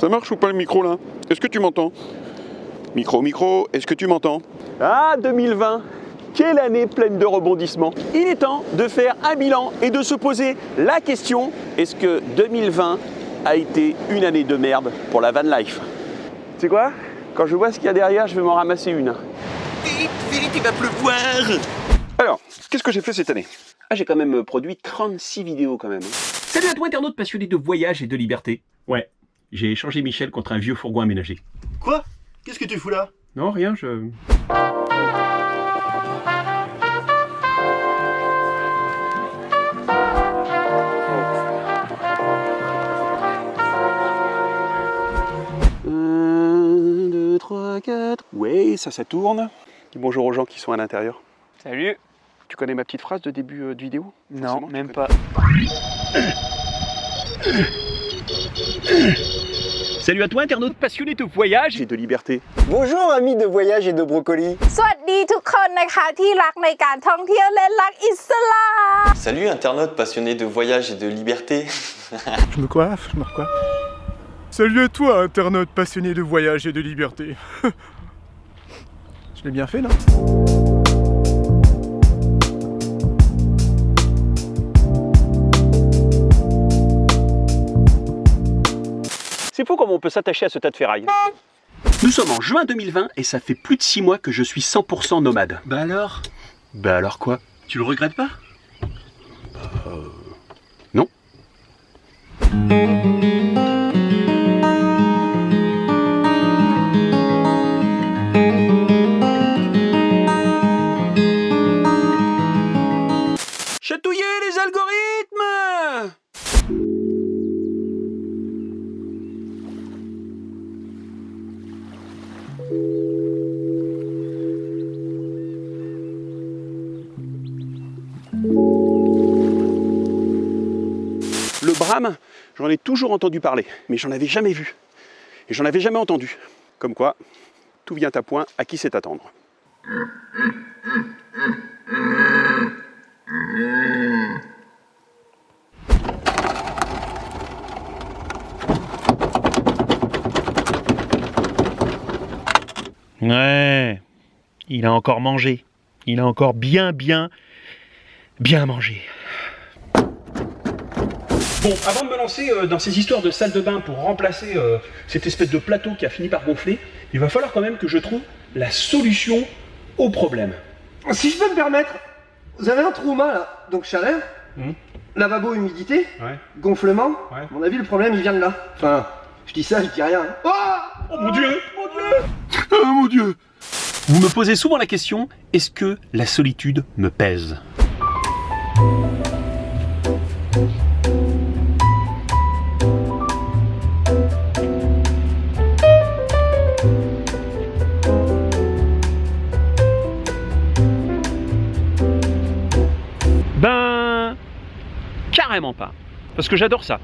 Ça marche ou pas le micro là? Est-ce que tu m'entends? Micro, est-ce que tu m'entends? Ah, 2020! Quelle année pleine de rebondissements! Il est temps de faire un bilan et de se poser la question, est-ce que 2020 a été une année de merde pour la van life? Tu sais quoi? Quand je vois ce qu'il y a derrière, je vais m'en ramasser une. Vite, il va pleuvoir! Alors, qu'est-ce que j'ai fait cette année? Ah, j'ai quand même produit 36 vidéos quand même. Salut à toi internaute passionné de voyage et de liberté. Ouais, j'ai échangé Michel contre un vieux fourgon aménagé. Quoi? Qu'est-ce que tu fous là? Non, rien, je... Un, 2, 3, 4... Ouais, ça tourne. Dis bonjour aux gens qui sont à l'intérieur. Salut. Tu connais ma petite phrase de début de vidéo? Non, Forcément, même tu pas. Salut à toi internaute passionné de voyage et de liberté. Bonjour amis de voyage et de brocoli. สวัสดีทุกคนนะคะที่รักในการท่องเที่ยวและรักอิสระ Salut internautes passionnés de voyage et de liberté. Je me coiffe. Salut à toi, internaute passionné de voyage et de liberté. Je l'ai bien fait, non? C'est fou comment on peut s'attacher à ce tas de ferraille. Nous sommes en juin 2020 et ça fait plus de 6 mois que je suis 100% nomade. Bah alors? Bah alors quoi? Tu le regrettes pas? Non. Chatouiller les algorithmes! Le Bram, j'en ai toujours entendu parler, mais j'en avais jamais vu. Et j'en avais jamais entendu. Comme quoi, tout vient à point, à qui c'est attendre. Ouais, il a encore mangé. Il a encore bien mangé. Bon, avant de me lancer dans ces histoires de salle de bain pour remplacer cette espèce de plateau qui a fini par gonfler, il va falloir quand même que je trouve la solution au problème. Si je peux me permettre, vous avez un trou là, donc chaleur, lavabo, humidité, Ouais. gonflement. Ouais. À mon avis, le problème il vient de là. Enfin, je dis ça, je dis rien. Oh, Oh mon Dieu! Oh mon Dieu! Vous me posez souvent la question, est-ce que la solitude me pèse? Ben... carrément pas. Parce que j'adore ça.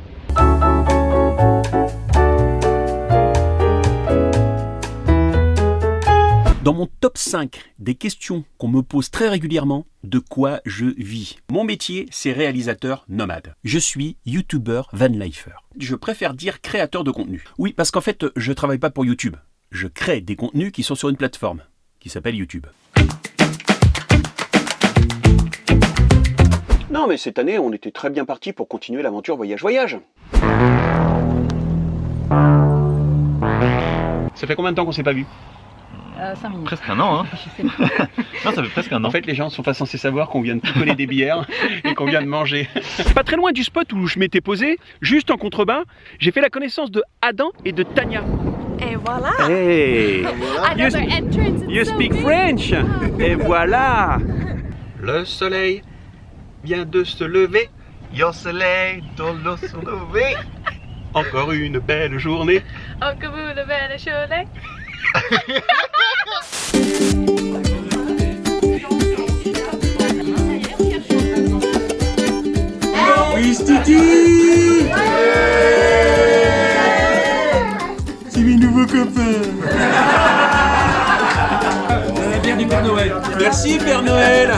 Dans mon top 5 des questions qu'on me pose très régulièrement, de quoi je vis. Mon métier, c'est réalisateur nomade. Je suis youtubeur vanlifer. Je préfère dire créateur de contenu. Oui, parce qu'en fait, je travaille pas pour YouTube. Je crée des contenus qui sont sur une plateforme qui s'appelle YouTube. Non, mais cette année, on était très bien parti pour continuer l'aventure voyage. Ça fait combien de temps qu'on s'est pas vu? 5 minutes. Presque un an, hein. Non, ça fait presque un an. En fait, les gens sont pas censés savoir qu'on vient de picoler des bières et qu'on vient de manger. Pas très loin du spot où je m'étais posé, juste en contrebas, j'ai fait la connaissance de Adam et de Tania. Et voilà. Hey, Another entrance. you speak French. Et voilà. Le soleil vient de se lever. Yo soleil, dans se lever. Encore une belle journée. Encore vous le bel cholet. Oui, Titi! C'est mes nouveaux copains! La bière du Père Noël. Merci Père Noël.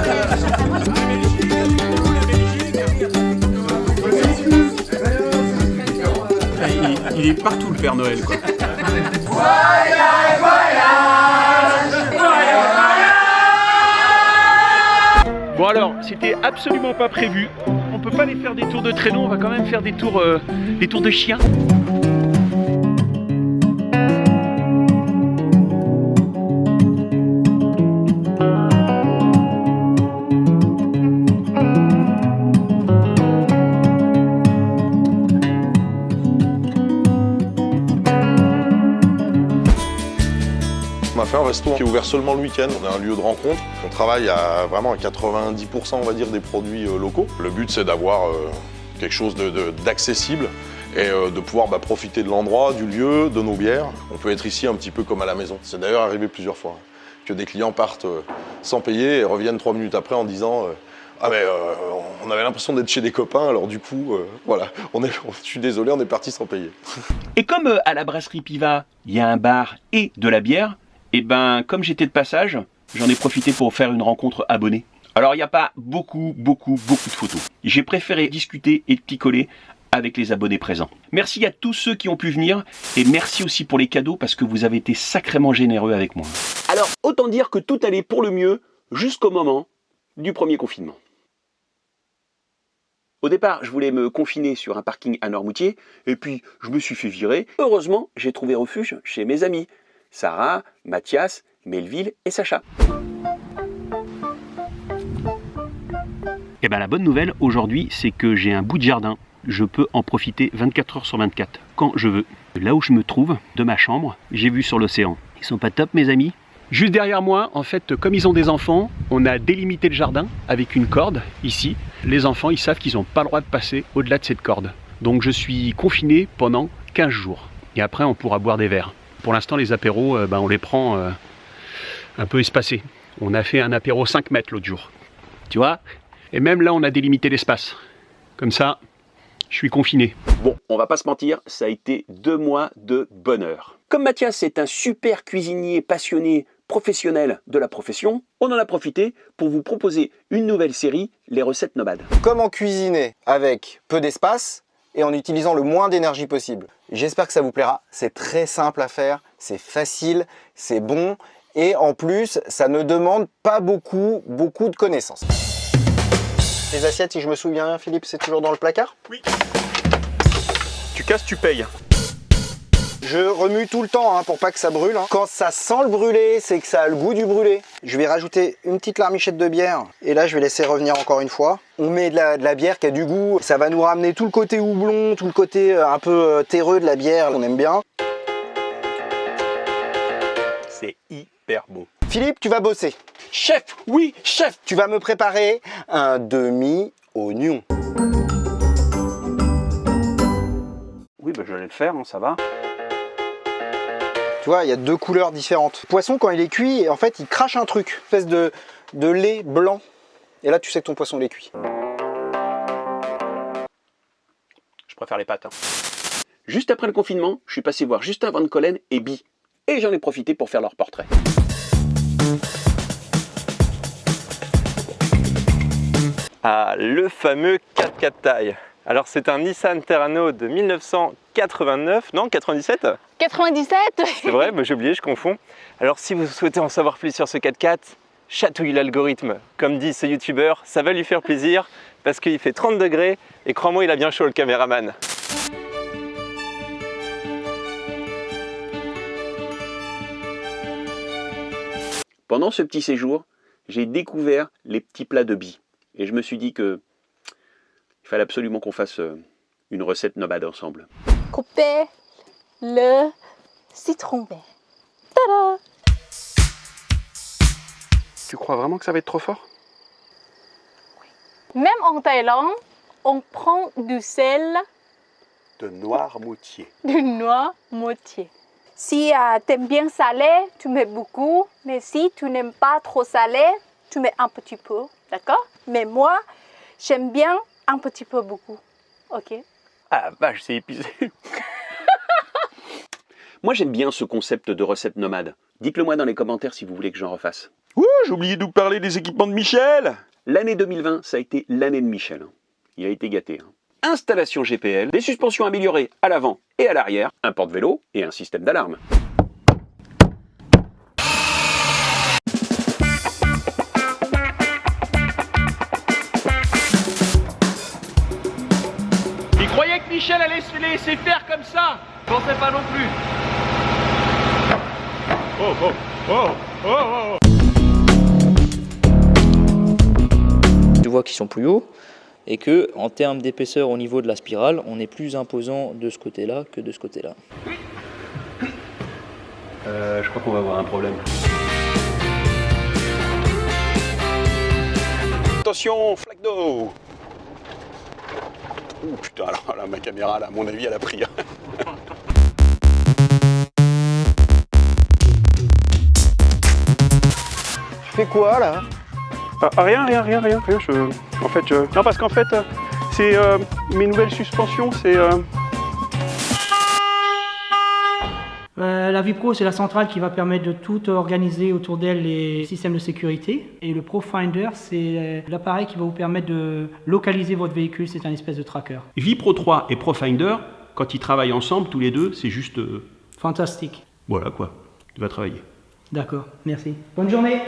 Il est partout le Père Noël, quoi. Bon alors, c'était absolument pas prévu. On peut pas aller faire des tours de traîneau, on va quand même faire des tours de chiens. On a fait un resto qui est ouvert seulement le week-end. On est un lieu de rencontre. On travaille vraiment à 90% on va dire des produits locaux. Le but c'est d'avoir quelque chose d'accessible et de pouvoir profiter de l'endroit, du lieu, de nos bières. On peut être ici un petit peu comme à la maison. C'est d'ailleurs arrivé plusieurs fois que des clients partent sans payer et reviennent 3 minutes après en disant ah mais on avait l'impression d'être chez des copains, alors du coup voilà, je suis désolé, on est parti sans payer. Et comme à la brasserie Piva, il y a un bar et de la bière, et ben comme j'étais de passage, j'en ai profité pour faire une rencontre abonnée. Alors il n'y a pas beaucoup de photos. J'ai préféré discuter et picoler avec les abonnés présents. Merci à tous ceux qui ont pu venir et merci aussi pour les cadeaux parce que vous avez été sacrément généreux avec moi. Alors autant dire que tout allait pour le mieux jusqu'au moment du premier confinement. Au départ, je voulais me confiner sur un parking à Noirmoutier et puis je me suis fait virer. Heureusement, j'ai trouvé refuge chez mes amis. Sarah, Mathias, Melville et Sacha. Et bien la bonne nouvelle aujourd'hui, c'est que j'ai un bout de jardin. Je peux en profiter 24 heures sur 24, quand je veux. Là où je me trouve, de ma chambre, j'ai vu sur l'océan. Ils sont pas top mes amis? Juste derrière moi, en fait, comme ils ont des enfants, on a délimité le jardin avec une corde, ici. Les enfants, ils savent qu'ils n'ont pas le droit de passer au-delà de cette corde. Donc je suis confiné pendant 15 jours. Et après, on pourra boire des verres. Pour l'instant, les apéros, on les prend un peu espacés. On a fait un apéro 5 mètres l'autre jour. Tu vois? Et même là, on a délimité l'espace. Comme ça, je suis confiné. Bon, on va pas se mentir, ça a été 2 mois de bonheur. Comme Mathias est un super cuisinier passionné, professionnel de la profession, on en a profité pour vous proposer une nouvelle série, les recettes nomades. Comment cuisiner avec peu d'espace et en utilisant le moins d'énergie possible. J'espère que ça vous plaira, c'est très simple à faire, c'est facile, c'est bon et en plus ça ne demande pas beaucoup de connaissances. Les assiettes, si je me souviens bien Philippe, c'est toujours dans le placard? Oui. Tu casses, tu payes. Je remue tout le temps pour pas que ça brûle. Quand ça sent le brûlé, c'est que ça a le goût du brûlé. Je vais rajouter une petite larmichette de bière et là je vais laisser revenir encore une fois. On met de la bière qui a du goût, ça va nous ramener tout le côté houblon, tout le côté un peu terreux de la bière qu'on aime bien. C'est hyper beau. Philippe, tu vas bosser. Chef, oui, chef. Tu vas me préparer un demi-oignon. Oui, je vais le faire, ça va. Tu vois, il y a 2 couleurs différentes. Le poisson, quand il est cuit, en fait, il crache un truc, une espèce de lait blanc. Et là, tu sais que ton poisson il est cuit. Je préfère les pâtes. Juste après le confinement, je suis passé voir Justin Van Collen et Bi. Et j'en ai profité pour faire leur portrait. Ah, le fameux 4x4 taille. Alors c'est un Nissan Terrano de 1989, non 97 97. C'est vrai, j'ai oublié, je confonds. Alors si vous souhaitez en savoir plus sur ce 4x4, chatouille l'algorithme. Comme dit ce youtubeur, ça va lui faire plaisir parce qu'il fait 30 degrés et crois-moi, il a bien chaud le caméraman. Pendant ce petit séjour, j'ai découvert les petits plats de Bi. Et je me suis dit que il fallait absolument qu'on fasse une recette nomade ensemble. Couper le citron vert. Tada! Tu crois vraiment que ça va être trop fort? Même en Thaïlande, on prend du sel, De Noirmoutier. du Noirmoutier. Si tu aimes bien salé, tu mets beaucoup. Mais si tu n'aimes pas trop salé, tu mets un petit peu. D'accord? Mais moi, j'aime bien un petit peu beaucoup. Ok? Ah vache, c'est épicé. Moi j'aime bien ce concept de recette nomade. Dites-le moi dans les commentaires si vous voulez que j'en refasse. Ouh, j'ai oublié de vous parler des équipements de Michel. L'année 2020, ça a été l'année de Michel. Il a été gâté. installation GPL, des suspensions améliorées à l'avant et à l'arrière, un porte-vélo et un système d'alarme. Il croyait que Michel allait se laisser faire comme ça. Je pensais pas non plus. Je vois qu'ils sont plus hauts et que en termes d'épaisseur au niveau de la spirale, on est plus imposant de ce côté-là que de ce côté-là. Je crois qu'on va avoir un problème. Attention, flaque d'eau. Ouh putain, alors là, ma caméra, là, à mon avis, elle a pris. Tu fais quoi là? Rien. Non, parce qu'en fait, c'est mes nouvelles suspensions, c'est... La Vipro, c'est la centrale qui va permettre de tout organiser autour d'elle, les systèmes de sécurité. Et le ProFinder, c'est l'appareil qui va vous permettre de localiser votre véhicule. C'est un espèce de tracker. Vipro 3 et ProFinder, quand ils travaillent ensemble, tous les deux, c'est juste... Fantastique. Voilà quoi, tu vas travailler. D'accord, merci. Bonne journée.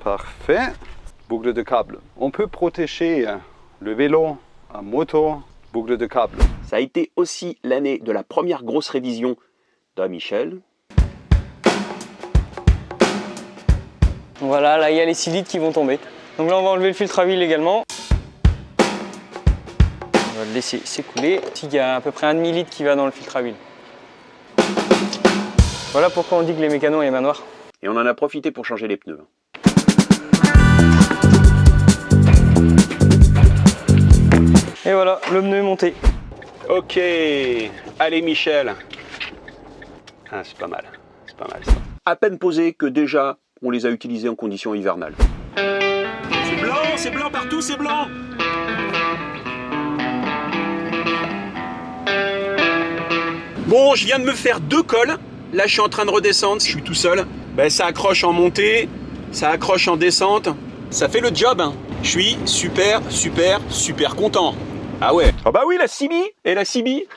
Parfait. Boucle de câble. On peut protéger le vélo en moto, boucle de câble. Ça a été aussi l'année de la première grosse révision de Michel. Voilà, là il y a les 6 litres qui vont tomber. Donc là on va enlever le filtre à huile également. On va le laisser s'écouler. Il y a à peu près un demi-litre qui va dans le filtre à huile. Voilà pourquoi on dit que les mécanos aiment manoir. Et on en a profité pour changer les pneus. Et voilà, le pneu est monté. Ok, allez Michel. Ah, c'est pas mal ça. À peine posé que déjà, on les a utilisés en conditions hivernales. C'est blanc partout, c'est blanc. Bon, je viens de me faire 2 cols. Là, je suis en train de redescendre, je suis tout seul. Ben, ça accroche en montée, ça accroche en descente. Ça fait le job, hein. Je suis super content. Ah ouais. Ah bah oui, la CB. Et la CB.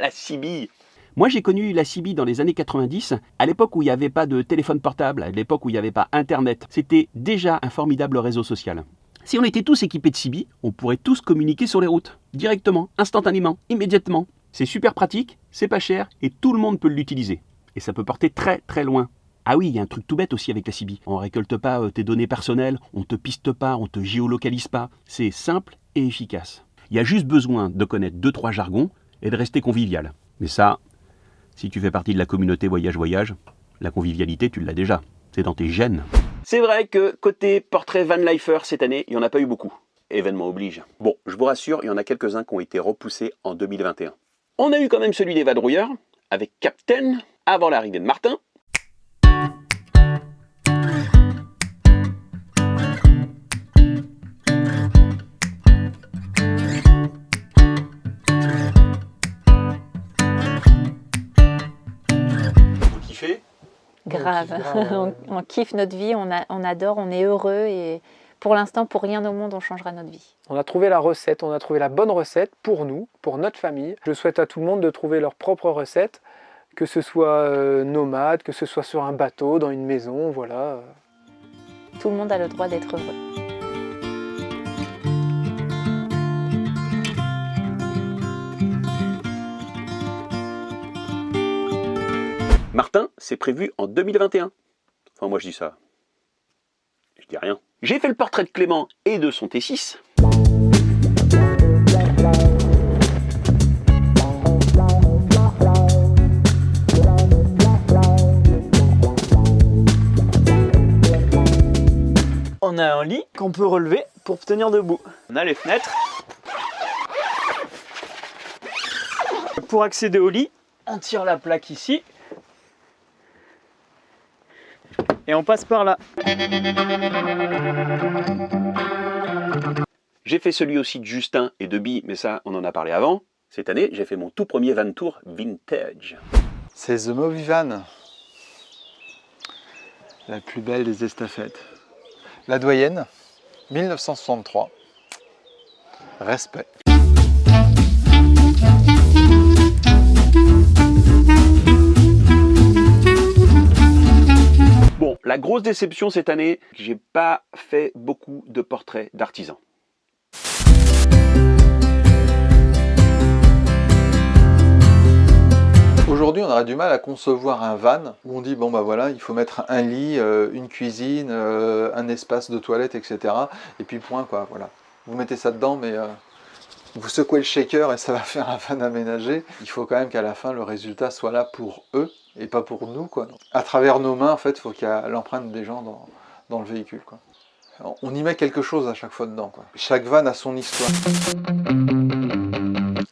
La CB. Moi, j'ai connu la CB dans les années 90, à l'époque où il n'y avait pas de téléphone portable, à l'époque où il n'y avait pas Internet. C'était déjà un formidable réseau social. Si on était tous équipés de CB, on pourrait tous communiquer sur les routes, directement, instantanément, immédiatement. C'est super pratique, c'est pas cher et tout le monde peut l'utiliser. Et ça peut porter très loin. Ah oui, il y a un truc tout bête aussi avec la CB. On ne récolte pas tes données personnelles, on ne te piste pas, on ne te géolocalise pas. C'est simple et efficace. Il y a juste besoin de connaître 2-3 jargons et de rester convivial. Mais ça, si tu fais partie de la communauté voyage, la convivialité, tu l'as déjà. C'est dans tes gènes. C'est vrai que côté portrait van lifer cette année, il n'y en a pas eu beaucoup. Événement oblige. Bon, je vous rassure, il y en a quelques-uns qui ont été repoussés en 2021. On a eu quand même celui des vadrouilleurs, avec Captain, avant l'arrivée de Martin. Vous kiffez ? Grave, on kiffe notre vie, on adore, on est heureux et pour l'instant, pour rien au monde, on changera notre vie. On a trouvé la recette, on a trouvé la bonne recette pour nous, pour notre famille. Je souhaite à tout le monde de trouver leur propre recette, que ce soit nomade, que ce soit sur un bateau, dans une maison, voilà. Tout le monde a le droit d'être heureux. Martin, c'est prévu en 2021. Enfin, moi je dis ça. Je dis rien. J'ai fait le portrait de Clément et de son T6. On a un lit qu'on peut relever pour tenir debout. On a les fenêtres. Pour accéder au lit, on tire la plaque ici. Et on passe par là. J'ai fait celui aussi de Justin et de Bi, mais ça, on en a parlé avant. Cette année, j'ai fait mon tout premier van tour vintage. C'est The Movivan, la plus belle des estafettes. La doyenne, 1963. Respect. Bon, la grosse déception cette année, j'ai pas fait beaucoup de portraits d'artisans. Aujourd'hui, on aurait du mal à concevoir un van où on dit bon bah voilà, il faut mettre un lit, une cuisine, un espace de toilette, etc. Et puis point quoi, voilà. Vous mettez ça dedans, mais vous secouez le shaker et ça va faire un van aménagé. Il faut quand même qu'à la fin, le résultat soit là pour eux et pas pour nous, quoi. À travers nos mains, en fait, il faut qu'il y ait l'empreinte des gens dans le véhicule, quoi. On y met quelque chose à chaque fois dedans, quoi. Chaque van a son histoire.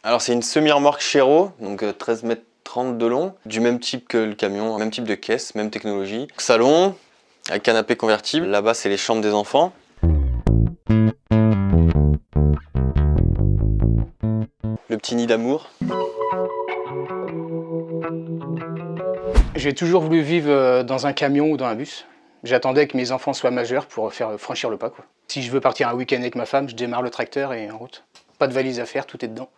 Alors c'est une semi-remorque Chéreau, donc 13 mètres 30 de long, du même type que le camion, même type de caisse, même technologie. Salon, avec canapé convertible. Là-bas, c'est les chambres des enfants. Le petit nid d'amour. J'ai toujours voulu vivre dans un camion ou dans un bus. J'attendais que mes enfants soient majeurs pour faire franchir le pas, quoi. Si je veux partir un week-end avec ma femme, je démarre le tracteur et en route. Pas de valise à faire, tout est dedans.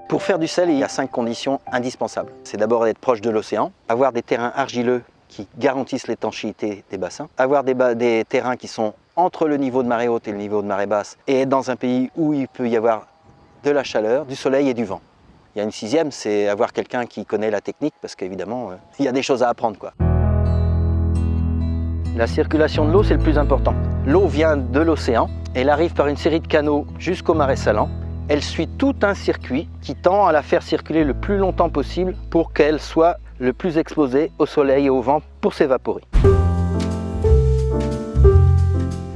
Pour faire du sel, il y a 5 conditions indispensables. C'est d'abord d'être proche de l'océan, avoir des terrains argileux qui garantissent l'étanchéité des bassins, avoir des terrains qui sont entre le niveau de marée haute et le niveau de marée basse, et être dans un pays où il peut y avoir de la chaleur, du soleil et du vent. Il y a une 6e, c'est avoir quelqu'un qui connaît la technique, parce qu'évidemment, il y a des choses à apprendre, quoi. La circulation de l'eau, c'est le plus important. L'eau vient de l'océan, elle arrive par une série de canaux jusqu'au marais salant. Elle suit tout un circuit qui tend à la faire circuler le plus longtemps possible pour qu'elle soit le plus exposée au soleil et au vent pour s'évaporer.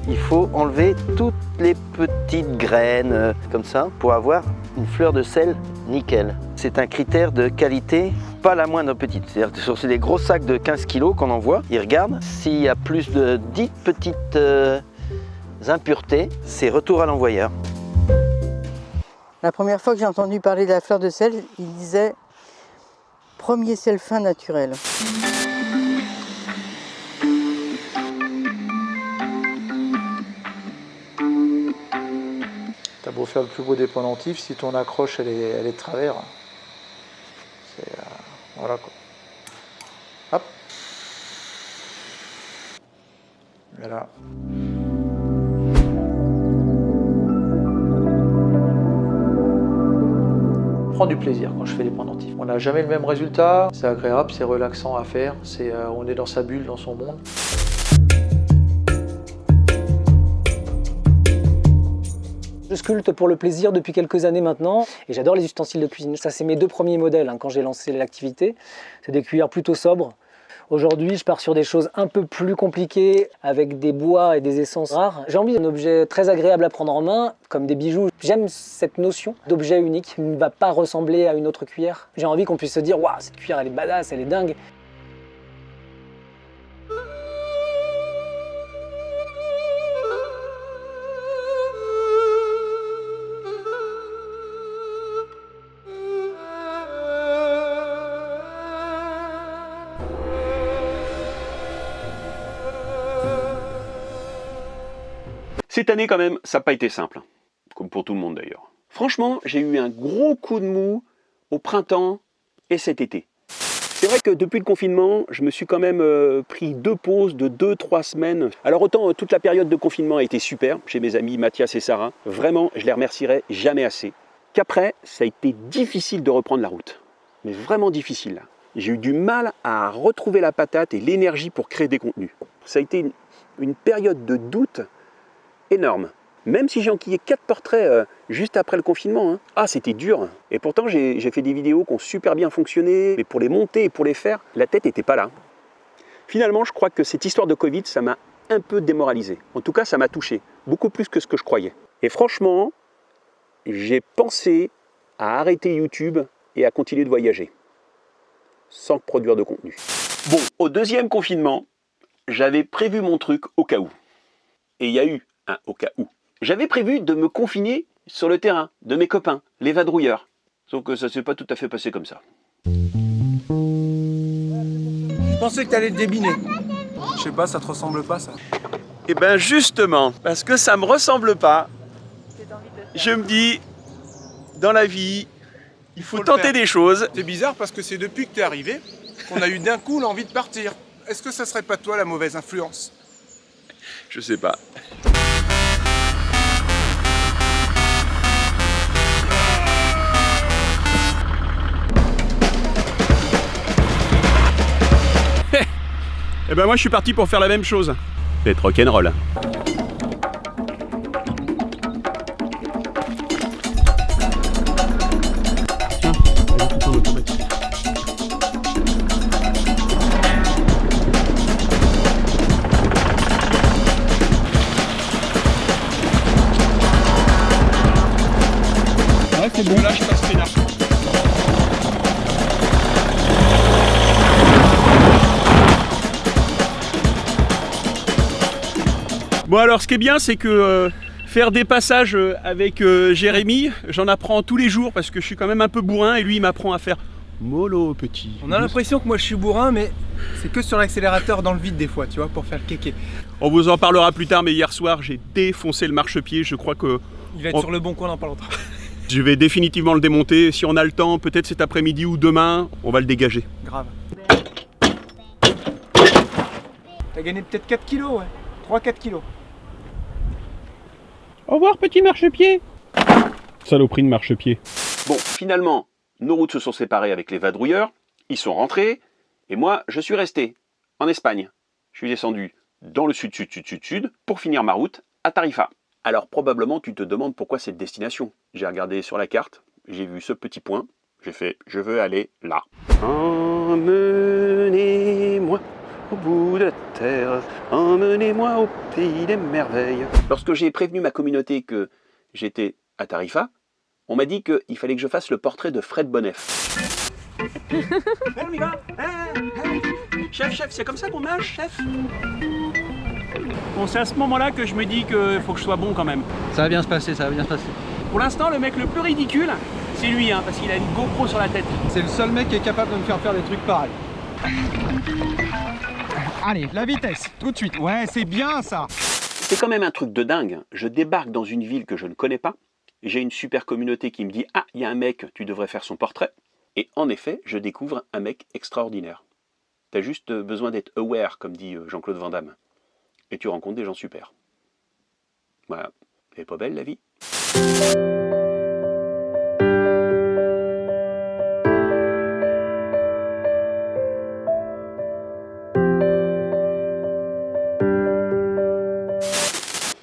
Il faut enlever toutes les petites graines comme ça pour avoir une fleur de sel nickel. C'est un critère de qualité, pas la moindre petite. C'est-à-dire que sur ces gros sacs de 15 kg qu'on envoie, ils regardent. S'il y a plus de 10 petites impuretés, c'est retour à l'envoyeur. La première fois que j'ai entendu parler de la fleur de sel, il disait « premier sel fin naturel ». T'as beau faire le plus beau des pendentifs, si ton accroche elle est de travers, c'est voilà quoi. Hop. Voilà. Je prends du plaisir quand je fais les pendentifs. On n'a jamais le même résultat, c'est agréable, c'est relaxant à faire, on est dans sa bulle, dans son monde. Je sculpte pour le plaisir depuis quelques années maintenant et j'adore les ustensiles de cuisine. Ça, c'est mes 2 premiers modèles quand j'ai lancé l'activité. C'est des cuillères plutôt sobres. Aujourd'hui, je pars sur des choses un peu plus compliquées avec des bois et des essences rares. J'ai envie d'un objet très agréable à prendre en main, comme des bijoux. J'aime cette notion d'objet unique qui ne va pas ressembler à une autre cuillère. J'ai envie qu'on puisse se dire « Waouh, cette cuillère, elle est badass, elle est dingue ». Cette année quand même, ça n'a pas été simple, comme pour tout le monde d'ailleurs. Franchement, j'ai eu un gros coup de mou au printemps et cet été. C'est vrai que depuis le confinement, je me suis quand même pris 2 pauses de 2-3 semaines. Alors autant toute la période de confinement a été super chez mes amis Mathias et Sarah, vraiment je les remercierai jamais assez. Qu'après, ça a été difficile de reprendre la route, mais vraiment difficile. J'ai eu du mal à retrouver la patate et l'énergie pour créer des contenus. Ça a été une période de doute énorme. Même si j'ai enquillé 4 portraits juste après le confinement. Ah, c'était dur. Et pourtant, j'ai fait des vidéos qui ont super bien fonctionné. Mais pour les monter et pour les faire, la tête n'était pas là. Finalement, je crois que cette histoire de Covid, ça m'a un peu démoralisé. En tout cas, ça m'a touché. Beaucoup plus que ce que je croyais. Et franchement, j'ai pensé à arrêter YouTube et à continuer de voyager. Sans produire de contenu. Bon, au 2e confinement, j'avais prévu mon truc au cas où. Et il y a eu un au cas où. J'avais prévu de me confiner sur le terrain de mes copains, les vadrouilleurs. Sauf que ça ne s'est pas tout à fait passé comme ça. pensais que t'allais te débiner. Je sais pas, ça te ressemble pas ça? Eh ben justement, parce que ça me ressemble pas, je me dis, dans la vie, il faut tenter des choses. C'est bizarre parce que c'est depuis que t'es arrivé qu'on a eu d'un coup l'envie de partir. Est-ce que ça serait pas toi la mauvaise influence? Je sais pas. Eh ben moi je suis parti pour faire la même chose. Être rock'n'roll. Ouais, c'est bon. Là, je passe peinard. Bon alors ce qui est bien c'est que faire des passages avec Jérémy, j'en apprends tous les jours parce que je suis quand même un peu bourrin et lui il m'apprend à faire mollo petit. On a l'impression que moi je suis bourrin mais c'est que sur l'accélérateur dans le vide des fois, tu vois, pour faire le kéké. On vous en parlera plus tard mais hier soir j'ai défoncé le marchepied, je crois que... Il va être sur le bon coin dans pas longtemps. Je vais définitivement le démonter, si on a le temps, peut-être cet après-midi ou demain, on va le dégager. Grave. T'as gagné peut-être 4 kilos, ouais. 3-4 kilos. Au revoir petit marchepied. Saloperie de marchepied. Bon, finalement, nos routes se sont séparées avec les vadrouilleurs, ils sont rentrés, et moi, je suis resté en Espagne. Je suis descendu dans le sud pour finir ma route à Tarifa. Alors probablement tu te demandes pourquoi cette destination. J'ai regardé sur la carte, j'ai vu ce petit point, j'ai fait je veux aller là. Emmenez-moi au bout de la terre, emmenez-moi au pays des merveilles. Lorsque j'ai prévenu ma communauté que j'étais à Tarifa, on m'a dit qu'il fallait que je fasse le portrait de Fred Bonnef. On y va. Chef, c'est comme ça qu'on nage, chef? Bon, c'est à ce moment-là que je me dis qu'il faut que je sois bon quand même. Ça va bien se passer, ça va bien se passer. Pour l'instant, le mec le plus ridicule, c'est lui, hein, parce qu'il a une GoPro sur la tête. C'est le seul mec qui est capable de me faire des trucs pareils. Allez, la vitesse, tout de suite. Ouais, c'est bien ça. C'est quand même un truc de dingue. Je débarque dans une ville que je ne connais pas. J'ai une super communauté qui me dit « Ah, il y a un mec, tu devrais faire son portrait ». Et en effet, je découvre un mec extraordinaire. T'as juste besoin d'être aware, comme dit Jean-Claude Van Damme. Et tu rencontres des gens super. Voilà. Elle est pas belle la vie?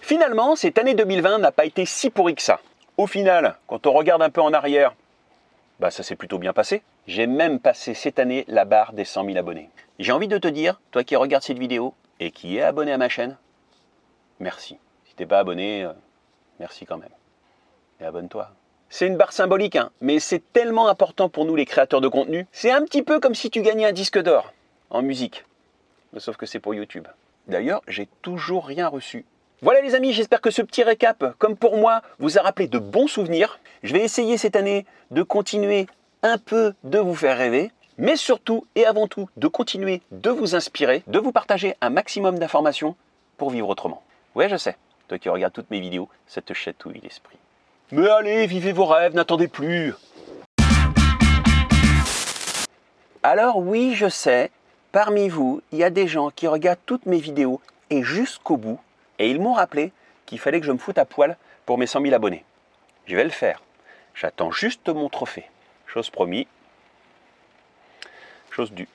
Finalement, cette année 2020 n'a pas été si pourrie que ça. Au final, quand on regarde un peu en arrière, bah ça s'est plutôt bien passé. J'ai même passé cette année la barre des 100 000 abonnés. J'ai envie de te dire, toi qui regardes cette vidéo et qui est abonné à ma chaîne, merci. Si t'es pas abonné, merci quand même. Et abonne-toi. C'est une barre symbolique, hein, mais c'est tellement important pour nous les créateurs de contenu. C'est un petit peu comme si tu gagnais un disque d'or en musique. Sauf que c'est pour YouTube. D'ailleurs, j'ai toujours rien reçu. Voilà les amis, j'espère que ce petit récap, comme pour moi, vous a rappelé de bons souvenirs. Je vais essayer cette année de continuer un peu de vous faire rêver, mais surtout et avant tout de continuer de vous inspirer, de vous partager un maximum d'informations pour vivre autrement. Ouais, je sais, toi qui regardes toutes mes vidéos, ça te chatouille l'esprit. Mais allez, vivez vos rêves, n'attendez plus. Alors oui, je sais, parmi vous, il y a des gens qui regardent toutes mes vidéos et jusqu'au bout, et ils m'ont rappelé qu'il fallait que je me foute à poil pour mes 100 000 abonnés. Je vais le faire. J'attends juste mon trophée. Chose promis, chose due.